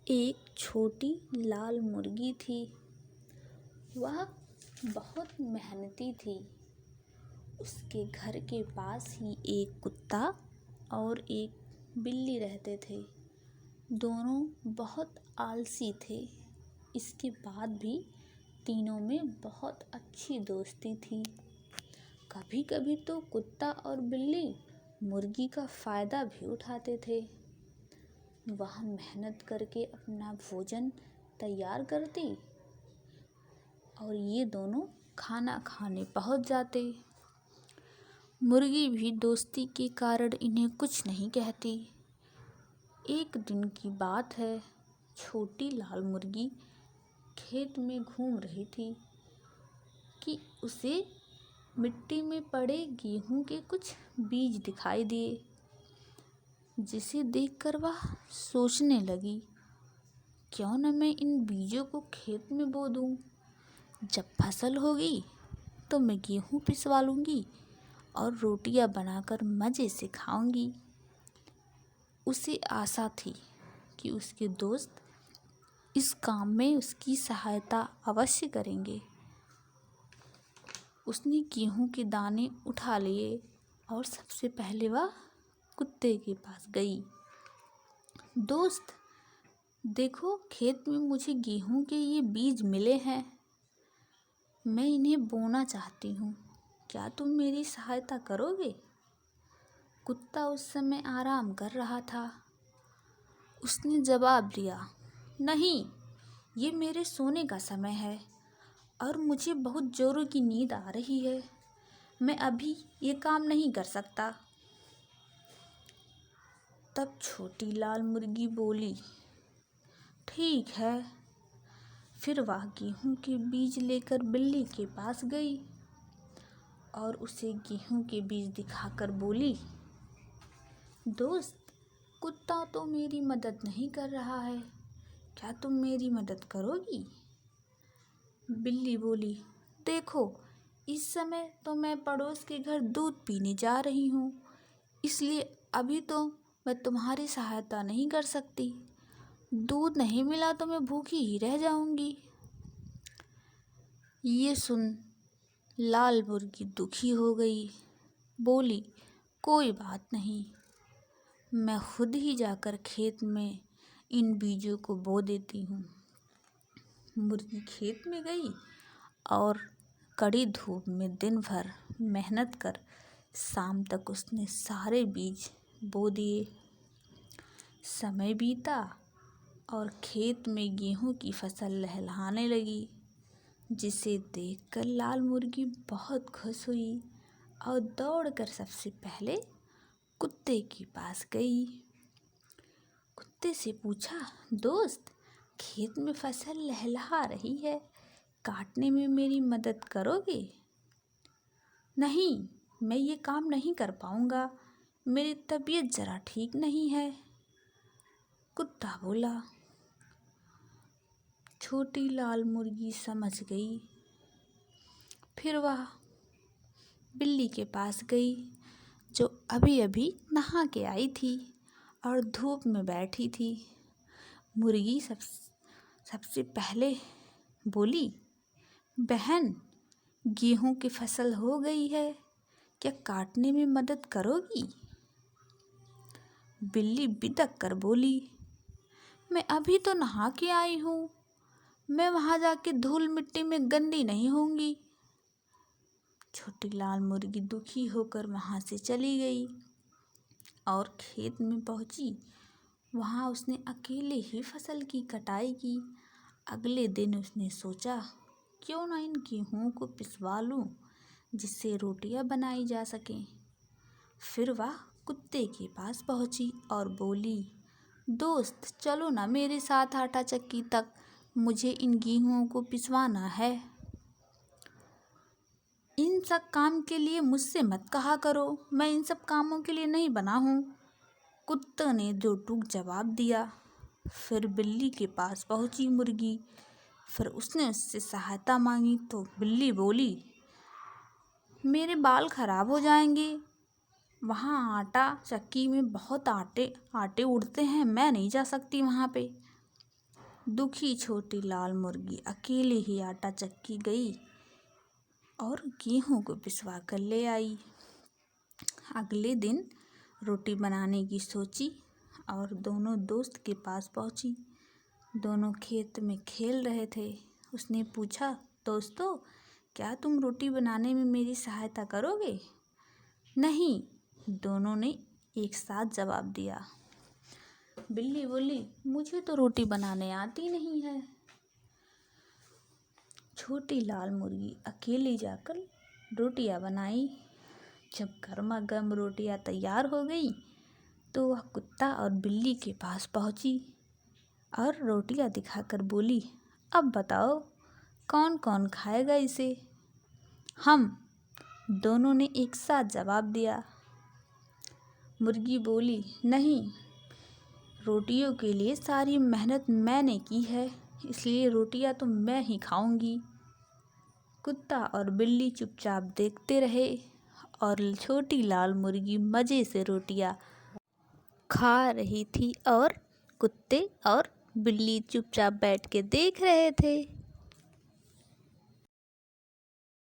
एक छोटी लाल मुर्गी थी। वह बहुत मेहनती थी। उसके घर के पास ही एक कुत्ता और एक बिल्ली रहते थे। दोनों बहुत आलसी थे। इसके बाद भी तीनों में बहुत अच्छी दोस्ती थी। कभी कभी तो कुत्ता और बिल्ली मुर्गी का फ़ायदा भी उठाते थे। वह मेहनत करके अपना भोजन तैयार करती और ये दोनों खाना खाने पहुंच जाते। मुर्गी भी दोस्ती के कारण इन्हें कुछ नहीं कहती। एक दिन की बात है, छोटी लाल मुर्गी खेत में घूम रही थी कि उसे मिट्टी में पड़े गेहूं के कुछ बीज दिखाई दिए, जिसे देखकर वह सोचने लगी, क्यों न मैं इन बीजों को खेत में बो दूं। जब फसल होगी तो मैं गेहूं पिसवा लूंगी और रोटियां बनाकर मज़े से खाऊंगी। उसे आशा थी कि उसके दोस्त इस काम में उसकी सहायता अवश्य करेंगे। उसने गेहूं के दाने उठा लिए और सबसे पहले वह कुत्ते के पास गई। दोस्त, देखो, खेत में मुझे गेहूं के ये बीज मिले हैं। मैं इन्हें बोना चाहती हूँ। क्या तुम मेरी सहायता करोगे? कुत्ता उस समय आराम कर रहा था। उसने जवाब दिया, नहीं, ये मेरे सोने का समय है और मुझे बहुत जोरों की नींद आ रही है। मैं अभी ये काम नहीं कर सकता। तब छोटी लाल मुर्गी बोली, ठीक है। फिर वह गेहूं के बीज लेकर बिल्ली के पास गई और उसे गेहूं के बीज दिखाकर बोली, दोस्त, कुत्ता तो मेरी मदद नहीं कर रहा है। क्या तुम मेरी मदद करोगी? बिल्ली बोली, देखो, इस समय तो मैं पड़ोस के घर दूध पीने जा रही हूँ, इसलिए अभी तो मैं तुम्हारी सहायता नहीं कर सकती। दूध नहीं मिला तो मैं भूखी ही रह जाऊंगी। ये सुन लाल मुर्गी दुखी हो गई। बोली, कोई बात नहीं, मैं खुद ही जाकर खेत में इन बीजों को बो देती हूँ। मुर्गी खेत में गई और कड़ी धूप में दिन भर मेहनत कर शाम तक उसने सारे बीज बो दिए। समय बीता और खेत में गेहूं की फसल लहलहाने लगी, जिसे देखकर लाल मुर्गी बहुत खुश हुई और दौड़कर सबसे पहले कुत्ते के पास गई। कुत्ते से पूछा, दोस्त, खेत में फसल लहलहा रही है, काटने में मेरी मदद करोगे? नहीं, मैं ये काम नहीं कर पाऊंगा, मेरी तबीयत ज़रा ठीक नहीं है, कुत्ता बोला। छोटी लाल मुर्गी समझ गई। फिर वह बिल्ली के पास गई, जो अभी अभी नहा के आई थी और धूप में बैठी थी। मुर्गी सबसे पहले बोली, बहन, गेहूं की फसल हो गई है, क्या काटने में मदद करोगी? बिल्ली बिदक कर बोली, मैं अभी तो नहा के आई हूँ, मैं वहाँ जाके धूल मिट्टी में गंदी नहीं होंगी। छोटी लाल मुर्गी दुखी होकर वहाँ से चली गई और खेत में पहुँची। वहाँ उसने अकेले ही फसल की कटाई की। अगले दिन उसने सोचा, क्यों ना इन गेहूं को पिसवा लूं, जिससे रोटियां बनाई जा सकें। फिर वह कुत्ते के पास पहुंची और बोली, दोस्त, चलो ना मेरे साथ आटा चक्की तक, मुझे इन गेहूं को पिसवाना है। इन सब काम के लिए मुझसे मत कहा करो, मैं इन सब कामों के लिए नहीं बना हूँ। कुत्ते ने दो टूक जवाब दिया। फिर बिल्ली के पास पहुंची मुर्गी। फिर उसने उससे सहायता मांगी तो बिल्ली बोली, मेरे बाल खराब हो जाएंगे, वहाँ आटा चक्की में बहुत आटे उड़ते हैं, मैं नहीं जा सकती वहाँ पे। दुखी छोटी लाल मुर्गी अकेले ही आटा चक्की गई और गेहूं को पिसवा कर ले आई। अगले दिन रोटी बनाने की सोची और दोनों दोस्त के पास पहुंची। दोनों खेत में खेल रहे थे। उसने पूछा, दोस्तों, क्या तुम रोटी बनाने में मेरी सहायता करोगे? नहीं, दोनों ने एक साथ जवाब दिया। बिल्ली बोली, मुझे तो रोटी बनाने आती नहीं है। छोटी लाल मुर्गी अकेली जाकर रोटियां बनाई। जब गर्मा गर्म रोटियां तैयार हो गई तो वह कुत्ता और बिल्ली के पास पहुंची और रोटियां दिखाकर बोली, अब बताओ कौन कौन खाएगा इसे? हम, दोनों ने एक साथ जवाब दिया। मुर्गी बोली, नहीं, रोटियों के लिए सारी मेहनत मैंने की है, इसलिए रोटियां तो मैं ही खाऊंगी। कुत्ता और बिल्ली चुपचाप देखते रहे और छोटी लाल मुर्गी मज़े से रोटियां खा रही थी और कुत्ते और बिल्ली चुपचाप बैठ के देख रहे थे।